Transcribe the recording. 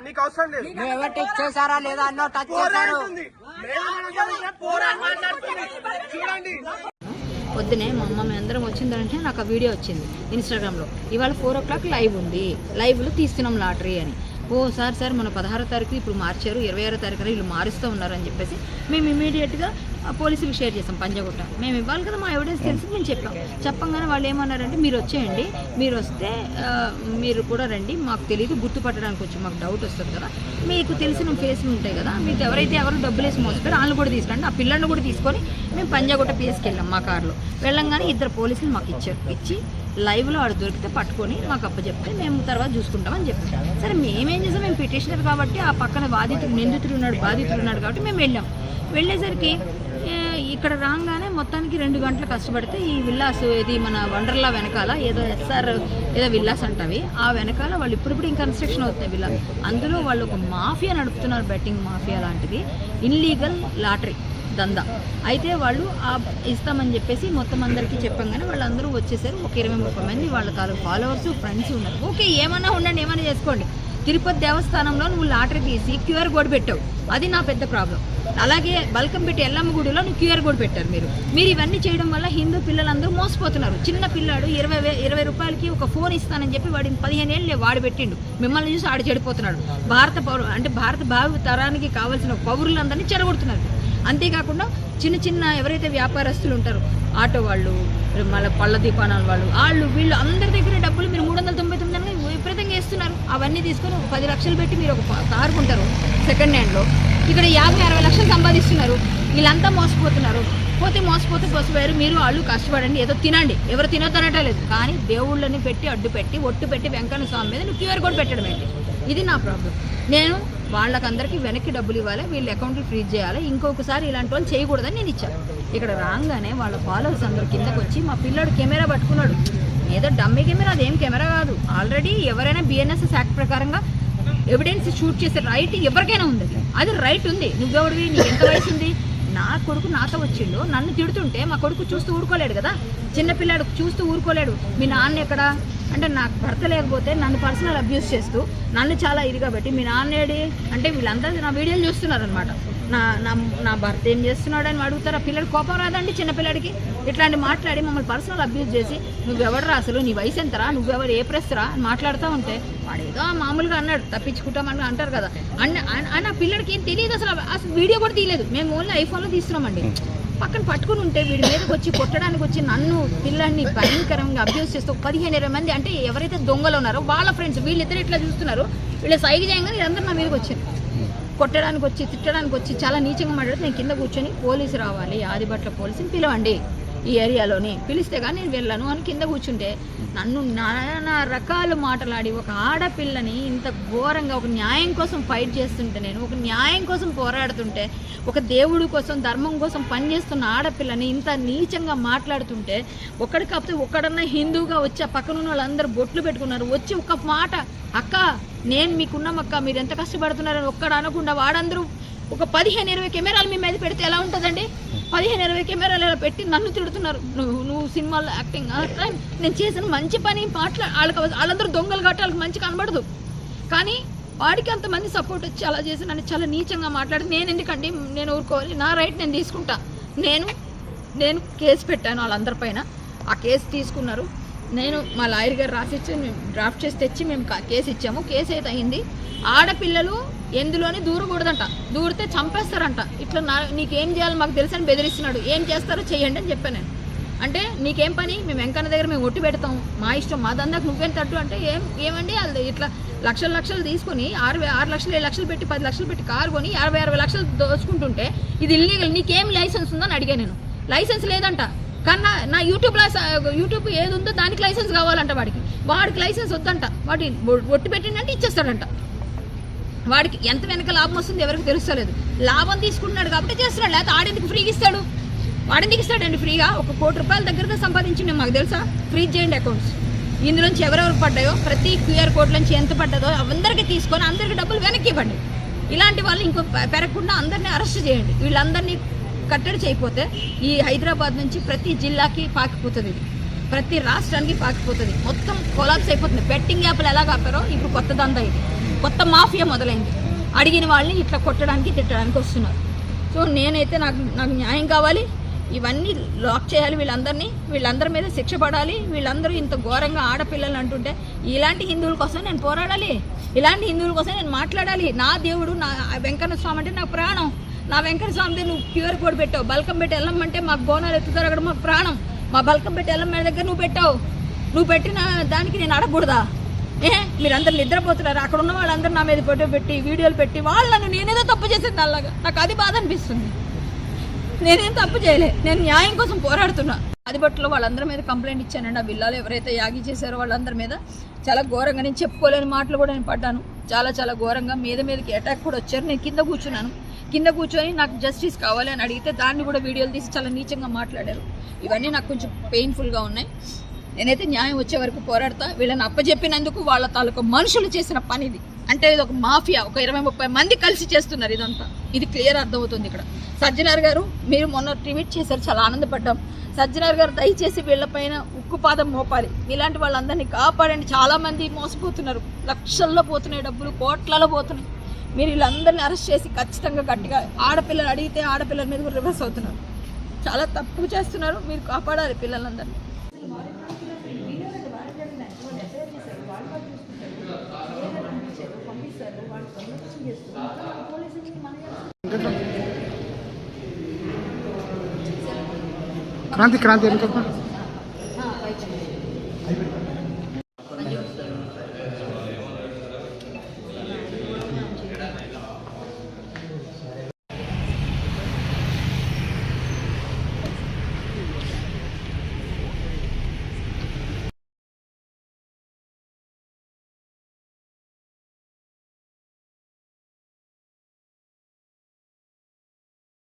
నీకు అవసరం లేదు. ఎవరు టచ్ చేశారా లేదా అన్నో టచ్ చేశారు. చూడండి పొద్దునే మా అమ్మ మేము అందరం వచ్చిందంటే నాకు ఆ వీడియో వచ్చింది ఇన్స్టాగ్రామ్లో. ఇవాళ 4 o'clock లైవ్ ఉంది, లైవ్లో తీస్తున్నాం లాటరీ అని. ఓ సార్ మన 16వ తారీఖు ఇప్పుడు మార్చారు, 26వ తారీఖున వీళ్ళు మారుస్తూ ఉన్నారని చెప్పేసి మేము ఇమీడియట్గా పోలీసులకు షేర్ చేసాం. పంజాగుట్ట మేము ఇవ్వాలి కదా, మా ఎవిడెన్స్ తెలిసి మేము చెప్పంగానే వాళ్ళు ఏమన్నారంటే మీరు వచ్చేయండి, మీరు వస్తే మీరు కూడా రండి, మాకు తెలియదు గుర్తుపట్టడానికి వచ్చి మాకు డౌట్ వస్తుంది కదా, మీకు తెలిసిన ఫేస్లు ఉంటాయి కదా, మీకు ఎవరు డబ్బులు వేసి మోస్తారు వాళ్ళు కూడా తీసుకురండి. ఆ పిల్లల్ని కూడా తీసుకొని మేము పంజాగుట్ట పిఎస్కి వెళ్ళాం మా కారులో. వెళ్ళంగానే 2 పోలీసులు మాకు ఇచ్చి లైవ్లో వాడు దొరికితే పట్టుకొని మాకు అప్పచెప్తే మేము తర్వాత చూసుకుంటామని చెప్పాం. సరే మేమేం చేసాం, మేము పిటిషనర్ కాబట్టి ఆ పక్కన బాధితుడు ఉన్నాడు కాబట్టి మేము వెళ్ళాం. వెళ్ళేసరికి ఇక్కడ రాగానే మొత్తానికి 2 గంటలు కష్టపడితే ఈ విల్లాస్ ఇది మన వండర్లా వెనకాల ఏదో SR ఏదో విల్లాస్ అంటవి, ఆ వెనకాల వాళ్ళు ఇప్పుడు కన్స్ట్రక్షన్ అవుతున్నాయి విల్లా. అందులో వాళ్ళు ఒక మాఫియా నడుపుతున్నారు, బెట్టింగ్ మాఫియా లాంటిది, ఇన్లీగల్ లాటరీ దందా. అయితే వాళ్ళు ఇస్తామని చెప్పేసి మొత్తం అందరికీ చెప్పంగానే వాళ్ళందరూ వచ్చేసారు. ఒక 20-30 మంది వాళ్ళ తాలూకు ఫాలోవర్స్ ఫ్రెండ్స్ ఉన్నారు. ఓకే ఏమన్నా ఉండండి, ఏమన్నా చేసుకోండి. తిరుపతి దేవస్థానంలో నువ్వు లాటరీ తీసి QR కోడ్ పెట్టావు, అది నా పెద్ద ప్రాబ్లం. అలాగే బల్కంపేట ఎల్లమ్మ గుడిలో నువ్వు QR కోడ్ పెట్టారు. మీరు ఇవన్నీ చేయడం వల్ల హిందూ పిల్లలందరూ మోసపోతున్నారు. చిన్న పిల్లాడు 20 రూపాయలకి ఒక ఫోన్ ఇస్తానని చెప్పి వాడి 15 ఏళ్ళు వాడు పెట్టిండు, మిమ్మల్ని చూసి ఆడు చెడిపోతున్నాడు. భారత భావి తరానికి కావాల్సిన పౌరులందరినీ చెడగొడుతున్నారు. అంతేకాకుండా చిన్న ఎవరైతే వ్యాపారస్తులు ఉంటారో, ఆటో వాళ్ళు, మళ్ళీ పళ్ళ దుకాణాల వాళ్ళు వీళ్ళు అందరి దగ్గర డబ్బులు మీరు 399 విపరీతంగా వేస్తున్నారు. అవన్నీ తీసుకొని 10 లక్షలు పెట్టి మీరు ఒక కారు కొంటారు సెకండ్ హ్యాండ్లో, ఇక్కడ 50-60 లక్షలు సంపాదిస్తున్నారు. వీళ్ళంతా మోసపోతున్నారు. మోసపోయారు. మీరు వాళ్ళు కష్టపడండి, ఏదో తినండి, ఎవరు తినొద్దనట లేదు, కానీ దేవుళ్ళని పెట్టి అడ్డు పెట్టి ఒట్టు పెట్టి వెంకన్న స్వామి మీద నువ్వు QR కోడ్ పెట్టడం ఏంటి? ఇది నా ప్రాబ్లం. నేను వాళ్ళకందరికీ వెనక్కి డబ్బులు ఇవ్వాలి, వీళ్ళ అకౌంట్లు ఫ్రీజ్ చేయాలి, ఇంకొకసారి ఇలాంటి వాళ్ళు చేయకూడదని నేను ఇచ్చాను. ఇక్కడ రాగానే వాళ్ళ ఫాలోవర్స్ అందరూ కిందకు వచ్చి మా పిల్లాడు కెమెరా పట్టుకున్నాడు. ఏదో డమ్మీ కెమెరా, అదేం కెమెరా కాదు. ఆల్రెడీ ఎవరైనా BNSS యాక్ట్ ప్రకారంగా ఎవిడెన్స్ షూట్ చేసే రైట్ ఎవరికైనా ఉంది, అది రైట్ ఉంది. నువ్వెవడివి, నీకు ఎంత వయసు ఉంది? నా కొడుకు నాతో వచ్చిండు, నన్ను తిడుతుంటే మా కొడుకు చూస్తూ ఊరుకోలేడు కదా, చిన్నపిల్లాడు చూస్తూ ఊరుకోలేడు. మీ నాన్న ఎక్కడ అంటే నాకు భర్త లేకపోతే నన్ను పర్సనల్ అబ్యూస్ చేస్తూ నన్ను చాలా ఇదిగా పెట్టి మీ నాన్నేడి అంటే వీళ్ళందరూ నా వీడియోలు చూస్తున్నారు అనమాట. నా భర్త ఏం చేస్తున్నాడని అడుగుతారు. ఆ పిల్లడు కోపం రాదండి చిన్నపిల్లడికి? ఇట్లాంటి మాట్లాడి మమ్మల్ని పర్సనల్ అబ్యూస్ చేసి నువ్వెవడరా అసలు, నీ వయసు ఎంతరా, నువ్వెవరు, ఏ ప్రెస్రా అని మాట్లాడుతూ ఉంటే వాడేదో మామూలుగా అన్నాడు, తప్పించుకుంటామని అంటారు కదా. ఆ పిల్లడికి ఏం తెలియదు అసలు వీడియో కూడా తీయలేదు. మేము ఓన్లీ ఐఫోన్లో తీస్తున్నామండి. పక్కన పట్టుకుని ఉంటే వీడి మీదకి వచ్చి కొట్టడానికి వచ్చి నన్ను పిల్లల్ని భయంకరంగా అబ్యూస్ చేస్తూ 15-20 మంది అంటే ఎవరైతే దొంగలు ఉన్నారో వాళ్ళ ఫ్రెండ్స్ వీళ్ళిద్దరు ఇట్లా చూస్తున్నారు. వీళ్ళు సైగ చేయగానే వీళ్ళందరూ నా మీదకి వచ్చారు, కొట్టడానికి వచ్చి తిట్టడానికి వచ్చి చాలా నీచంగా మాట్లాడితే నేను కింద కూర్చొని పోలీసు రావాలి, ఆదిబట్ల పోలీసుని పిలవండి ఈ ఏరియాలోని, పిలిస్తే కానీ నేను వెళ్ళను అని కింద కూర్చుంటే నన్ను నానా రకాల మాటలాడి ఒక ఆడపిల్లని ఇంత ఘోరంగా ఒక న్యాయం కోసం ఫైట్ చేస్తుంటే, నేను ఒక న్యాయం కోసం పోరాడుతుంటే, ఒక దేవుడి కోసం ధర్మం కోసం పనిచేస్తున్న ఆడపిల్లని ఇంత నీచంగా మాట్లాడుతుంటే, ఒక్కడికప్పుడు ఒక్కడన్నా హిందూగా వచ్చి ఆ పక్కన ఉన్న వాళ్ళందరూ బొట్లు పెట్టుకున్నారు. వచ్చి ఒక మాట, అక్క నేను మీకున్నామక్క, మీరు ఎంత కష్టపడుతున్నారని ఒక్కడ అనకుండా వాడందరూ ఒక 15-20 కెమెరాలు మీ మీద పెడితే ఎలా ఉంటుందండి? 15-20 కెమెరాలు ఎలా పెట్టి నన్ను తిడుతున్నారు. నువ్వు సినిమాలో యాక్టింగ్, నేను చేసిన మంచి పని వాళ్ళందరూ దొంగలు కాబట్టి వాళ్ళకి మంచి కనబడదు, కానీ వాడికి అంతమంది సపోర్ట్ వచ్చి అలా చేసి నన్ను చాలా నీచంగా మాట్లాడి నేను ఎందుకండి నేను ఊరుకోవాలి, నా రైట్ నేను తీసుకుంటా. నేను కేసు పెట్టాను వాళ్ళందరిపైన. ఆ కేసు తీసుకున్నారు. నేను మా లాయర్ గారు రాసిచ్చి మేము డ్రాఫ్ట్ చేసి తెచ్చి మేము కేసు ఇచ్చాము. కేసు అయితే అయింది. ఆడపిల్లలు ఎందులోని దూరకూడదంట, దూరితే చంపేస్తారంట. ఇట్లా నీకేం చేయాలి మాకు తెలుసని బెదిరిస్తున్నాడు. ఏం చేస్తారో చెయ్యండి అని చెప్పాను నేను. అంటే నీకేం పని, మేము వెంకన్న దగ్గర మేము ఒట్టి పెడతాం, మా ఇష్టం, మా దందాకు నువ్వేం తట్టు అంటే ఏమండి వాళ్ళు ఇట్లా లక్షలు తీసుకుని 6 లక్షలు 7 లక్షలు పెట్టి 10 లక్షలు పెట్టి కారు కొని 50-60 లక్షలు దోచుకుంటుంటే ఇది ఇల్లీగల్, నీకేం లైసెన్స్ ఉందని అడిగాను నేను. లైసెన్స్ లేదంట. కన్నా నా యూట్యూబ్ ఏది ఉందో దానికి లైసెన్స్ కావాలంట వాడికి లైసెన్స్ వద్దంట. వాడి ఒట్టి పెట్టిందంటే ఇచ్చేస్తాడంట. వాడికి ఎంత వెనక లాభం వస్తుంది ఎవరికి తెలుస్తలేదు. లాభం తీసుకుంటున్నాడు కాబట్టి చేస్తున్నాడు, లేకపోతే ఆడెందుకు ఫ్రీగా ఇస్తాడు? వాడెందుకు ఇస్తాడండి ఫ్రీగా? 1 కోటి రూపాయల దగ్గరగా సంపాదించింది మాకు తెలుసా. ఫ్రీజ్ చేయండి అకౌంట్స్, ఇందులోంచి ఎవరెవరు పడ్డాయో ప్రతి QR కోడ్ నుంచి ఎంత పడ్డదో అందరికీ తీసుకొని అందరికీ డబ్బులు వెనక్కి ఇవ్వండి. ఇలాంటి వాళ్ళు ఇంకో పెరగకుండా అందరినీ అరెస్ట్ చేయండి. వీళ్ళందరినీ కట్టడి చేయకపోతే ఈ హైదరాబాద్ నుంచి ప్రతి జిల్లాకి పాకిపోతుంది. ఇది ప్రతి రాష్ట్రానికి పాకిపోతుంది, మొత్తం కొలాప్స్ అయిపోతుంది. బెట్టింగ్ యాప్లు ఎలా కాపారో ఇప్పుడు కొత్త దందా ఇది, కొత్త మాఫియా మొదలైంది. అడిగిన వాళ్ళని ఇట్లా కొట్టడానికి తిట్టడానికి వస్తున్నారు. సో నేనైతే నాకు న్యాయం కావాలి, ఇవన్నీ లాక్ చేయాలి, వీళ్ళందరి మీద శిక్ష పడాలి. వీళ్ళందరూ ఇంత ఘోరంగా ఆడపిల్లలు అంటుంటే ఇలాంటి హిందువుల కోసం నేను పోరాడాలి, ఇలాంటి హిందువుల కోసం నేను మాట్లాడాలి. నా దేవుడు నా వెంకన్న స్వామి అంటే నాకు ప్రాణం. నా వెంకన్న స్వామి నువ్వు క్యూఆర్ కోడ్ పెట్టావు, బల్కం పెట్టి వెళ్ళమంటే మాకు బోనాలు ఎత్తుతారు, అక్కడ మాకు ప్రాణం. మా బల్కం పెట్టి వెళ్ళమ్మ దగ్గర నువ్వు పెట్టావు, నువ్వు పెట్టిన దానికి నేను అడగకూడదా? మీరందరూ నిద్రపోతున్నారు, అక్కడ ఉన్న వాళ్ళందరూ నా మీద ఫోటో పెట్టి వీడియోలు పెట్టి వాళ్ళను నేనేదో తప్పు చేసేది అలాగా. నాకు అది బాధ అనిపిస్తుంది. నేనేం తప్పు చేయలే, నేను న్యాయం కోసం పోరాడుతున్నా. ఆదిబట్లో వాళ్ళందరి మీద కంప్లైంట్ ఇచ్చానండి. ఆ బిల్లాలు ఎవరైతే యాగి చేశారో వాళ్ళందరి మీద చాలా ఘోరంగా, నేను చెప్పుకోలేని మాటలు కూడా నేను పడ్డాను. చాలా ఘోరంగా మీదకి అటాక్ కూడా వచ్చారు. నేను కింద కూర్చున్నాను, కింద కూర్చొని నాకు జస్టిస్ కావాలి అని అడిగితే దాన్ని కూడా వీడియోలు తీసి చాలా నీచంగా మాట్లాడారు. ఇవన్నీ నాకు కొంచెం పెయిన్ఫుల్గా ఉన్నాయి. నేనైతే న్యాయం వచ్చే వరకు పోరాడతా. వీళ్ళని అప్పచెప్పినందుకు వాళ్ళ తాలూకు మనుషులు చేసిన పని ఇది. అంటే ఇది ఒక మాఫియా, ఒక 20-30 మంది కలిసి చేస్తున్నారు ఇదంతా. ఇది క్లియర్ అర్థమవుతుంది ఇక్కడ. సజ్జనార్ గారు మీరు మొన్న ట్వీట్ చేశారు, చాలా ఆనందపడ్డాం. సజ్జనార్ గారు దయచేసి వీళ్ళపైన ఉక్కుపాదం మోపాలి, ఇలాంటి వాళ్ళందరినీ కాపాడండి. చాలా మంది మోసపోతున్నారు, లక్షల్లో పోతున్నాయి డబ్బులు, కోట్లలో పోతున్నాయి. మీరు వీళ్ళందరినీ అరెస్ట్ చేసి ఖచ్చితంగా గట్టిగా, ఆడపిల్లలు అడిగితే ఆడపిల్లల మీద కూడా రివర్స్ అవుతున్నారు, చాలా తప్పు చేస్తున్నారు. మీరు కాపాడాలి పిల్లలందరినీ. క్రాంతి